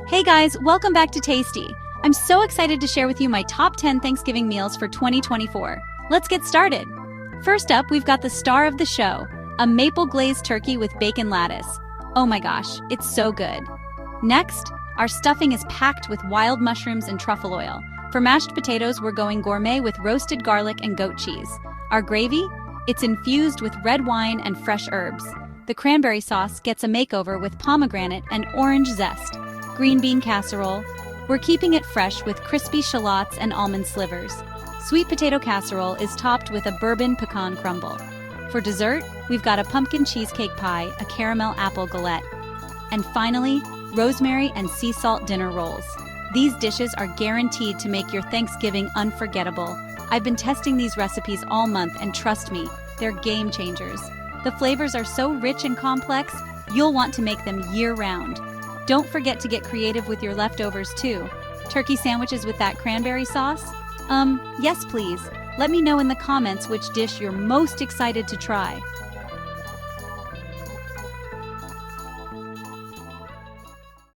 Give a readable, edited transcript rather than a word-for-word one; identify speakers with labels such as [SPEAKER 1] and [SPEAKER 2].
[SPEAKER 1] Hey guys, welcome back to Tasty. I'm so excited to share with you my top 10 Thanksgiving meals for 2024. Let's get started. First up, we've got the star of the show, a maple glazed turkey with bacon lattice. Oh my gosh, it's so good. Next, our stuffing is packed with wild mushrooms and truffle oil. For mashed potatoes, we're going gourmet with roasted garlic and goat cheese. Our gravy? It's infused with red wine and fresh herbs. The cranberry sauce gets a makeover with pomegranate and orange zest. Green bean casserole. We're keeping it fresh with crispy shallots and almond slivers. Sweet potato casserole is topped with a bourbon pecan crumble. For dessert, we've got a pumpkin cheesecake pie, a caramel apple galette. And finally, rosemary and sea salt dinner rolls. These dishes are guaranteed to make your Thanksgiving unforgettable. I've been testing these recipes all month and trust me, they're game changers. The flavors are so rich and complex, you'll want to make them year-round. Don't forget to get creative with your leftovers too. Turkey sandwiches with that cranberry sauce? Yes please. Let me know in the comments which dish you're most excited to try.